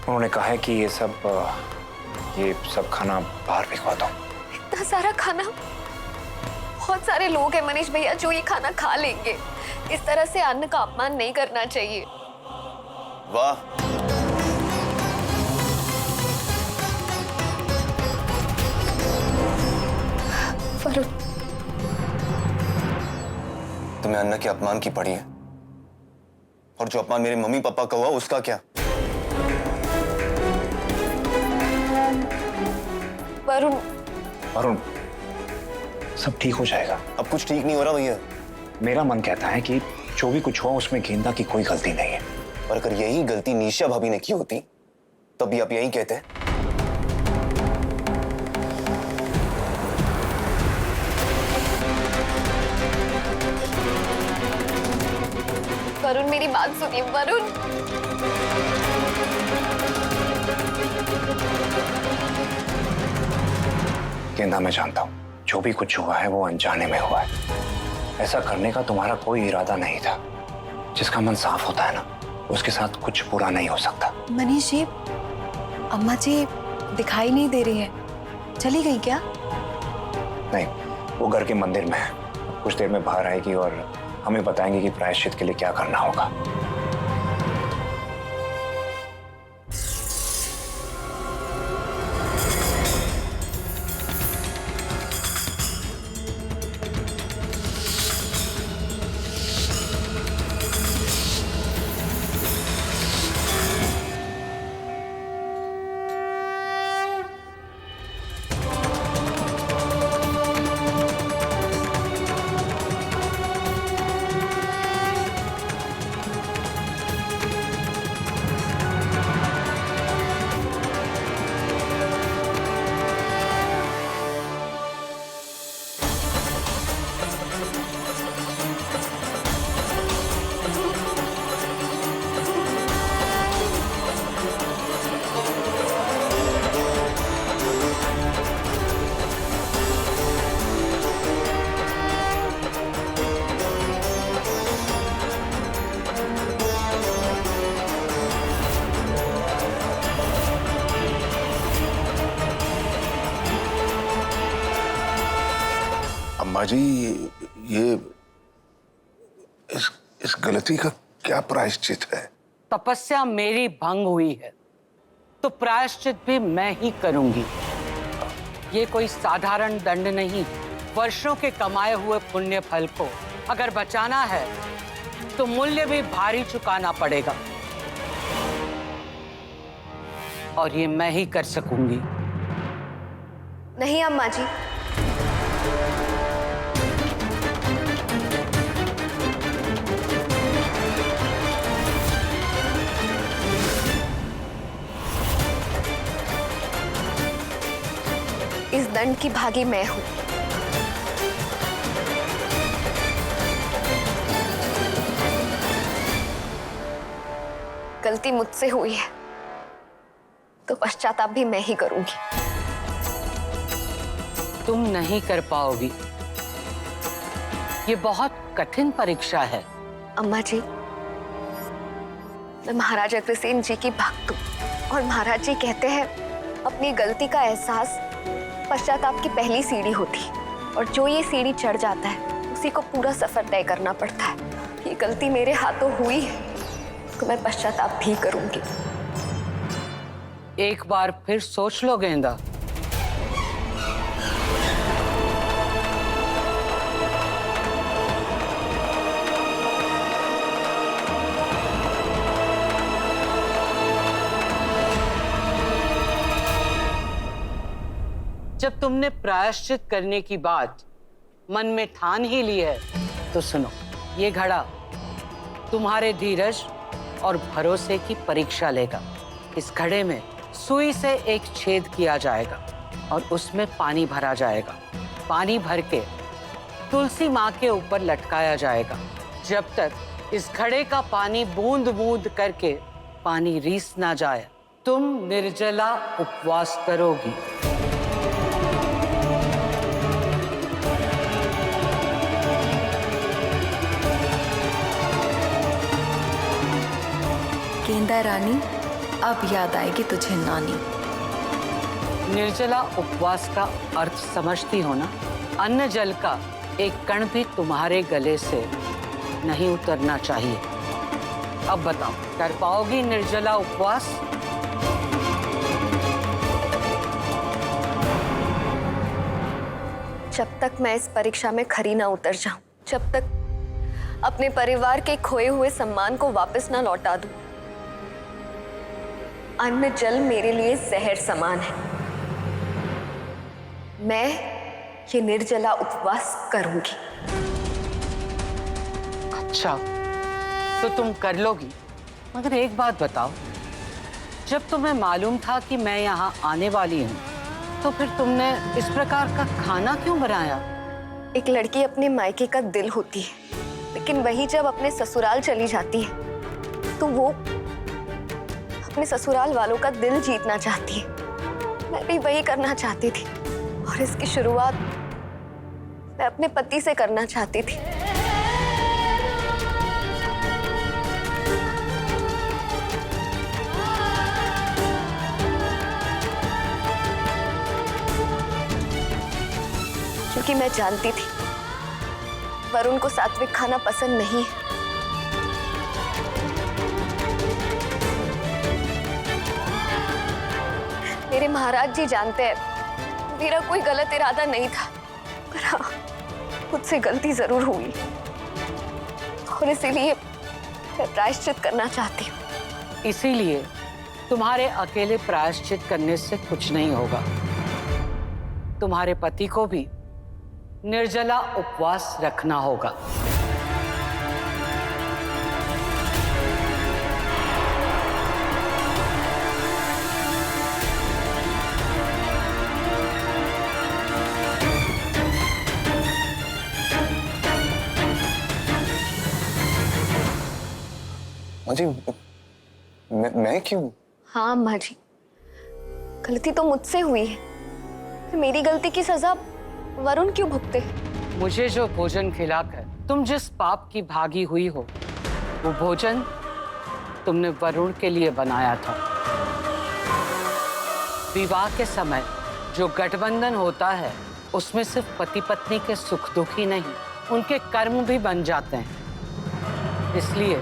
उन्होंने कहा है कि ये सब खाना बाहर भिजवा दो। इतना सारा खाना? बहुत सारे लोग हैं मनीष भैया जो ये खाना खा लेंगे। इस तरह से अन्न का अपमान नहीं करना चाहिए। वाह, वरुण, तुम्हें अन्ना के अपमान की पड़ी है, और जो अपमान मेरे मम्मी पापा का हुआ उसका क्या? वरुण, वरुण, सब ठीक हो जाएगा। अब कुछ ठीक नहीं हो रहा भैया। मेरा मन कहता है कि जो भी कुछ हुआ उसमें गेंदा की कोई गलती नहीं है। और अगर यही गलती निशा भाभी ने की होती तब भी आप यही कहते। वरुण मेरी बात सुनिए। वरुण, गेंदा, मैं जानता हूँ जो भी कुछ हुआ है वो अनजाने में हुआ है। ऐसा करने का तुम्हारा कोई इरादा नहीं था। जिसका मन साफ होता है ना, उसके साथ कुछ बुरा नहीं हो सकता। मनीष जी, अम्मा जी दिखाई नहीं दे रही है, चली गई क्या? नहीं, वो घर के मंदिर में है। कुछ देर में बाहर आएगी और हमें बताएंगे कि प्रायश्चित के लिए क्या करना होगा। अम्मा जी, ये इस गलती का क्या प्रायश्चित है? तपस्या मेरी भंग हुई है तो प्रायश्चित भी मैं ही करूंगी। ये कोई साधारण दंड नहीं। वर्षों के कमाए हुए पुण्य फल को अगर बचाना है तो मूल्य भी भारी चुकाना पड़ेगा, और ये मैं ही कर सकूंगी। नहीं अम्मा जी, इस दंड की भागी मैं हूं। गलती मुझसे हुई है तो पश्चाताप भी मैं ही करूंगी। तुम नहीं कर पाओगी। ये बहुत कठिन परीक्षा है। अम्मा जी, मैं महाराज अग्रसेन जी की भक्त हूं, और महाराज जी कहते हैं अपनी गलती का एहसास पश्चाताप की पहली सीढ़ी होती, और जो ये सीढ़ी चढ़ जाता है उसी को पूरा सफर तय करना पड़ता है। ये गलती मेरे हाथों हुई है तो मैं पश्चाताप भी करूंगी। एक बार फिर सोच लो गेंदा। जब तुमने प्रायश्चित करने की बात मन में ठान ही ली है तो सुनो, ये घड़ा तुम्हारे धीरज और भरोसे की परीक्षा लेगा। इस घड़े में सुई से एक छेद किया जाएगा और उसमें पानी भरा जाएगा। पानी भर के तुलसी माँ के ऊपर लटकाया जाएगा जब तक इस घड़े का पानी बूंद बूंद करके पानी रीस ना जाए। तुम निर्जला उपवास करोगी। गेंदा रानी, अब याद आएगी तुझे नानी। निर्जला उपवास का अर्थ समझती हो ना? अन्न जल का एक कण भी तुम्हारे गले से नहीं उतरना चाहिए। अब बताओ, कर पाओगी निर्जला उपवास? जब तक मैं इस परीक्षा में खरी ना उतर जाऊं, जब तक अपने परिवार के खोए हुए सम्मान को वापस ना लौटा दूं, अन्न जल मेरे लिए जहर समान है। मैं ये निर्जला उपवास करूंगी। अच्छा, तो तुम कर लोगी। मगर एक बात बताओ, जब तुम्हें मालूम था कि मैं यहाँ आने वाली हूँ, तो फिर तुमने इस प्रकार का खाना क्यों बनाया? एक लड़की अपने मायके का दिल होती है, लेकिन वही जब अपने ससुराल चली जाती है तो वो अपने ससुराल वालों का दिल जीतना चाहती है। मैं भी वही करना चाहती थी और इसकी शुरुआत मैं अपने पति से करना चाहती थी। क्योंकि मैं जानती थी वरुण को सात्विक खाना पसंद नहीं है। मेरे महाराज जी जानते हैं मेरा कोई गलत इरादा नहीं था, पर हाँ, मुझसे गलती जरूर हुई और इसीलिए मैं प्रायश्चित करना चाहती हूँ। इसीलिए तुम्हारे अकेले प्रायश्चित करने से कुछ नहीं होगा। तुम्हारे पति को भी निर्जला उपवास रखना होगा। माँ जी, मैं क्यों? हाँ अम्मा जी, गलती तो मुझसे हुई है, फिर मेरी गलती की सजा वरुण क्यों भुगते? मुझे जो भोजन खिलाकर तुम जिस पाप की भागी हुई हो, वो भोजन तुमने वरुण के लिए बनाया था। विवाह के समय जो गठबंधन होता है, उसमें सिर्फ पति पत्नी के सुख दुख ही नहीं, उनके कर्म भी बन जाते हैं। इसलिए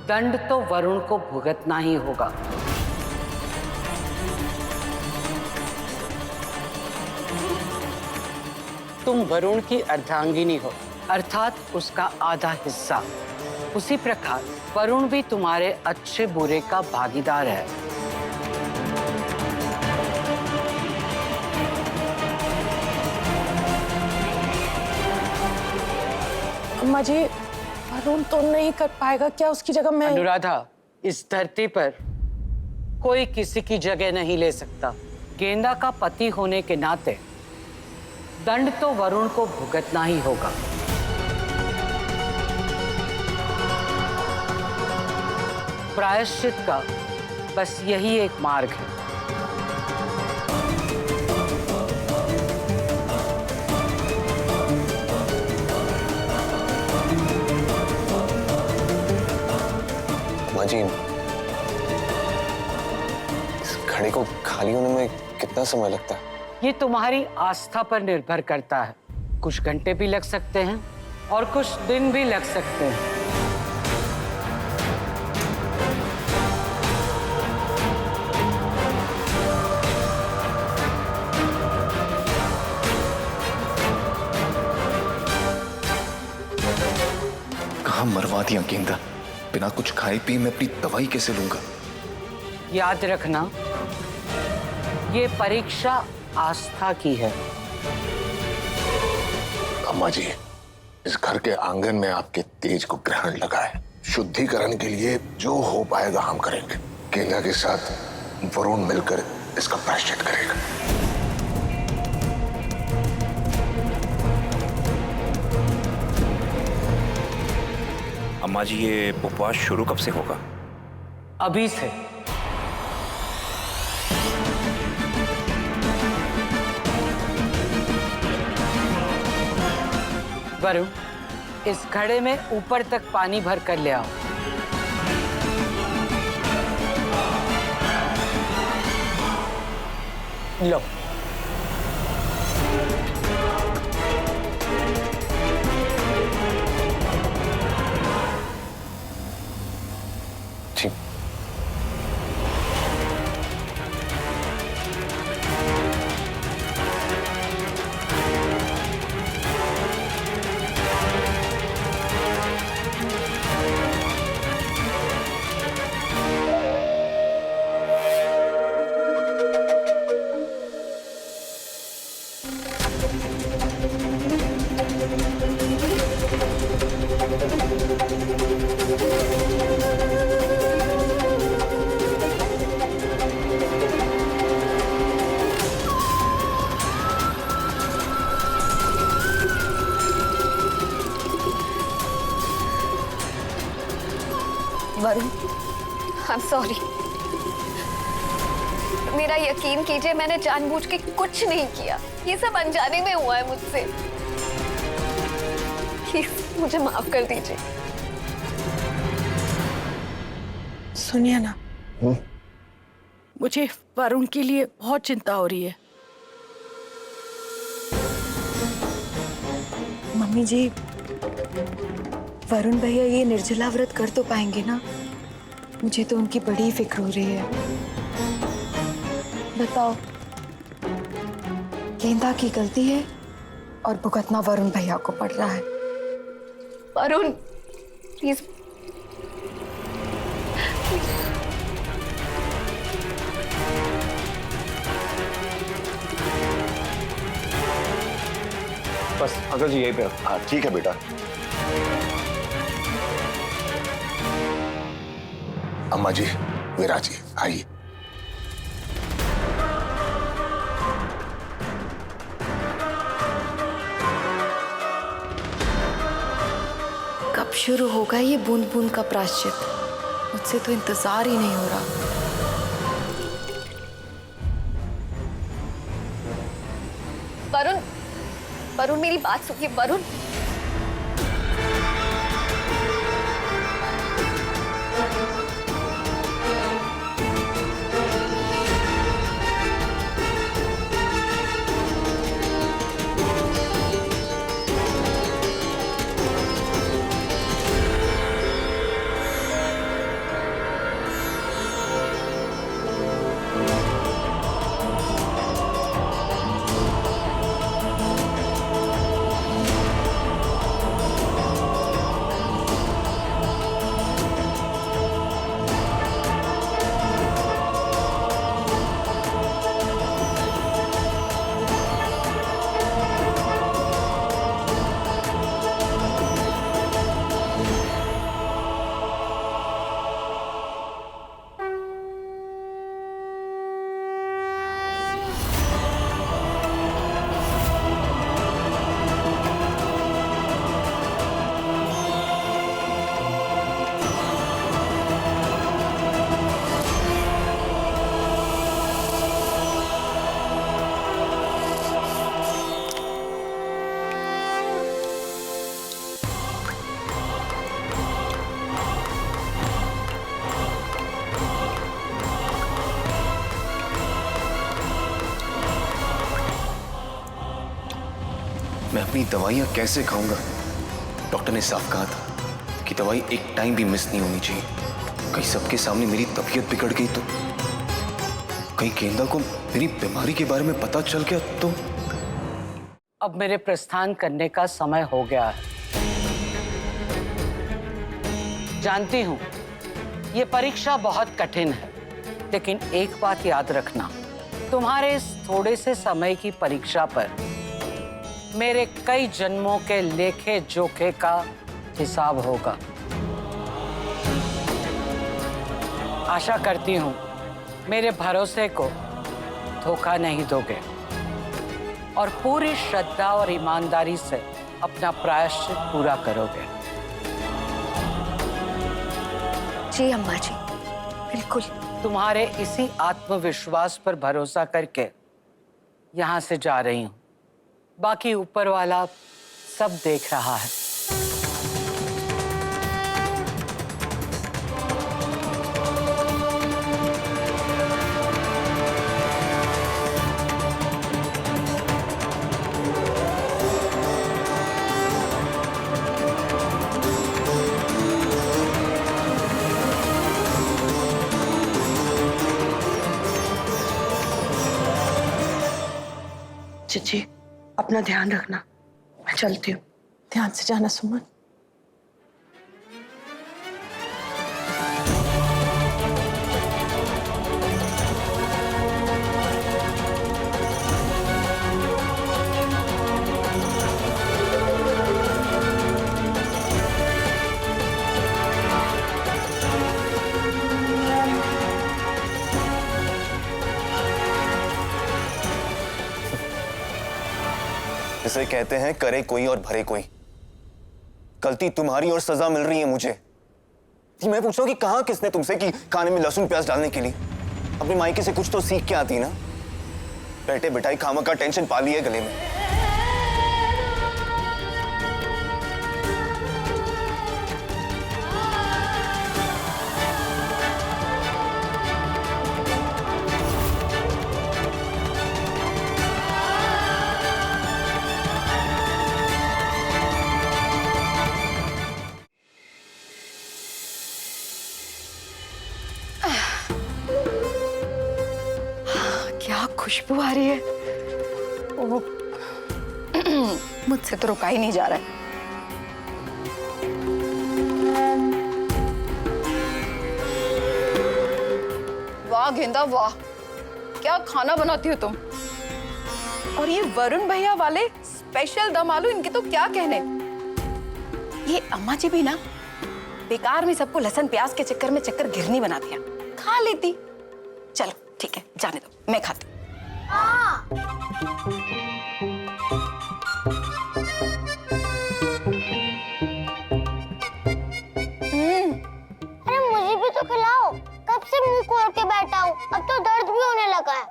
दंड तो वरुण को भुगतना ही होगा। तुम वरुण की अर्धांगिनी हो, अर्थात उसका आधा हिस्सा। उसी प्रकार वरुण भी तुम्हारे अच्छे बुरे का भागीदार है। अम्मा जी, वरुण तो नहीं कर पाएगा, क्या उसकी जगह मैं? अनुराधा, इस धरती पर कोई किसी की जगह नहीं ले सकता। गेंदा का पति होने के नाते दंड तो वरुण को भुगतना ही होगा। प्रायश्चित का बस यही एक मार्ग है। माँ जी, इस घड़े को खाली होने में कितना समय लगता है? ये तुम्हारी आस्था पर निर्भर करता है। कुछ घंटे भी लग सकते हैं और कुछ दिन भी लग सकते हैं। कहाँ मरवा दिया गेंदा? बिना कुछ खाए पिए मैं अपनी दवाई कैसे लूंगा? याद रखना, ये परीक्षा आस्था की है। अम्मा जी, इस घर के आंगन में आपके तेज को ग्रहण लगा है। शुद्धिकरण के लिए जो हो पाएगा हम करेंगे। गेंदा के साथ वरुण मिलकर इसका प्रायश्चित करेगा। अम्मा जी, ये उपवास शुरू कब से होगा? अभी से। वरुण, इस घड़े में ऊपर तक पानी भर कर ले आओ। लो। जी। Varun, I am sorry. मेरा यकीन कीजिए, मैंने जानबूझ के कुछ नहीं किया। ये सब अनजाने में हुआ है मुझसे। प्लीज मुझे माफ कर दीजिए। सुनिए ना, मुझे वरुण के लिए बहुत चिंता हो रही है। मम्मी जी, वरुण भैया ये निर्जला व्रत कर तो पाएंगे ना? मुझे तो उनकी बड़ी फिक्र हो रही है। बताओ, गेंदा की गलती है और भुगतना वरुण भैया को पड़ रहा है। वरुण, प्लीज बस अगर जी यहीं पे। हाँ ठीक है बेटा। अम्मा जी, विराज जी आइए। कब शुरू होगा ये बूंद बूंद का प्रायश्चित? मुझसे तो इंतजार ही नहीं हो रहा। वरुण, वरुण मेरी बात सुनिए। वरुण, मैं अपनी दवाइयाँ कैसे खाऊंगा? डॉक्टर ने साफ कहा था कि दवाई एक टाइम भी मिस नहीं होनी चाहिए। कहीं सबके सामने मेरी तबीयत बिगड़ गई तो, कहीं गेंदा को मेरी बीमारी के बारे में पता चल गया तो। अब मेरे प्रस्थान करने का समय हो गया है। जानती हूं ये परीक्षा बहुत कठिन है, लेकिन एक बात याद रखना, तुम्हारे इस थोड़े से समय की परीक्षा पर मेरे कई जन्मों के लेखे जोखे का हिसाब होगा। आशा करती हूं मेरे भरोसे को धोखा नहीं दोगे और पूरी श्रद्धा और ईमानदारी से अपना प्रायश्चित पूरा करोगे। जी अम्मा जी, बिल्कुल। तुम्हारे इसी आत्मविश्वास पर भरोसा करके यहां से जा रही हूं। बाकी ऊपर वाला सब देख रहा है। चाची अपना ध्यान रखना, मैं चलती हूँ। ध्यान से जाना सुमन। इसे कहते हैं करे कोई और भरे कोई। गलती तुम्हारी और सजा मिल रही है मुझे। मैं पूछ रहा हूं कि कहा किसने तुमसे कि खाने में लहसुन प्याज डालने के लिए? अपनी मायके से कुछ तो सीख के आती ना। बैठे बिठाई खामा का टेंशन पा ली है गले में। क्या खुशबू आ रही है। ओह, मुझसे तो रुका ही नहीं जा रहा है। वाह गेंदा वाह, क्या खाना बनाती हो तुम। और ये वरुण भैया वाले स्पेशल दम आलू, इनके तो क्या कहने। ये अम्मा जी भी ना बेकार में सबको लहसुन प्याज के चक्कर में चक्कर गिरनी बना दिया। खा लेती। चलो ठीक है, जाने दो, मैं खाती। अरे मुझे भी तो खिलाओ, कब से मुंह खोल के बैठा हूँ, अब तो दर्द भी होने लगा है।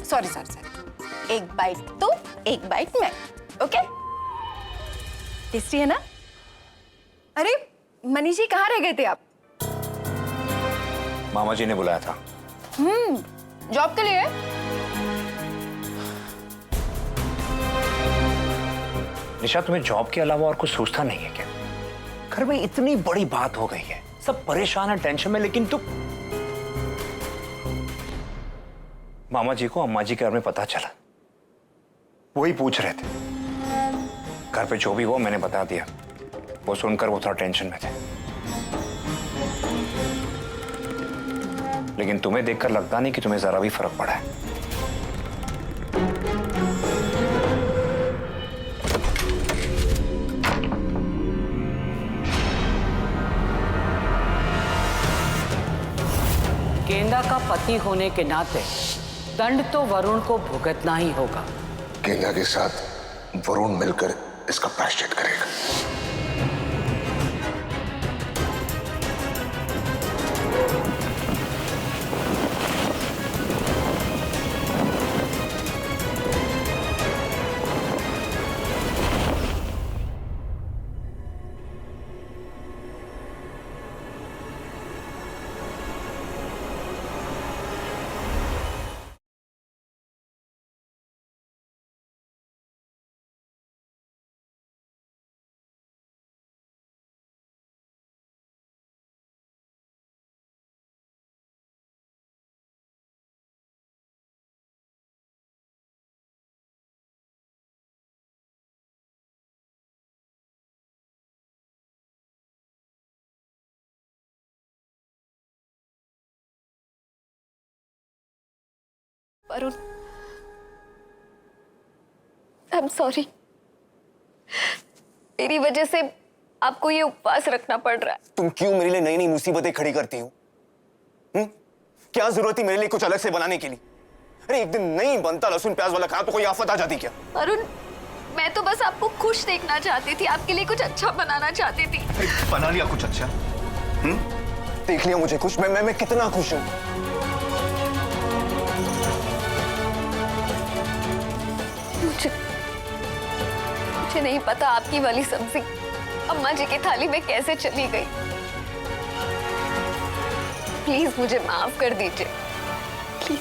सॉरी सॉरी सॉरी, एक बाइट तू एक बाइट मैं, ओके? टेस्टी है ना? अरे मनीष जी कहाँ रह गए थे आप? मामा जी ने बुलाया था। जॉब के लिए? निशा, तुम्हें जॉब के अलावा और कुछ सोचता नहीं है क्या? घर में इतनी बड़ी बात हो गई है, सब परेशान है, टेंशन में, लेकिन तुम। मामा जी को अम्मा जी के बारे में पता चला, वही पूछ रहे थे। घर पे जो भी हुआ मैंने बता दिया। वो सुनकर वो थोड़ा टेंशन में थे, लेकिन तुम्हें देखकर लगता नहीं कि तुम्हें जरा भी फर्क पड़ा है। गेंदा का पति होने के नाते दंड तो वरुण को भुगतना ही होगा। गेंदा के साथ वरुण मिलकर इसका प्रायश्चित करेगा। Varun, I am sorry. मेरी वजह से आपको ये उपवास रखना पड़ रहा है। तुम क्यों मेरे लिए नई नई मुसीबतें खड़ी करती हो? क्या जरूरत थी मेरे लिए कुछ अलग से बनाने की? अरे एक दिन नहीं बनता लहसुन प्याज वाला खाना तो कोई आफत आ जाती क्या? वरुण, मैं तो बस आपको खुश देखना चाहती थी, आपके लिए कुछ अच्छा बनाना चाहती थी। बना लिया कुछ अच्छा? देख लिया मुझे खुश? मैं कितना खुश हूं। मुझे नहीं पता आपकी वाली सब्जी अम्मा जी की थाली में कैसे चली गई। प्लीज मुझे माफ कर दीजिए, प्लीज।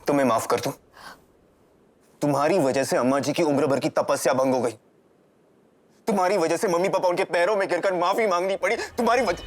तुम्हें माफ कर दूं? तुम्हारी वजह से अम्मा जी की उम्र भर की तपस्या भंग हो गई। तुम्हारी वजह से मम्मी पापा उनके पैरों में गिरकर माफी मांगनी पड़ी। तुम्हारी वजह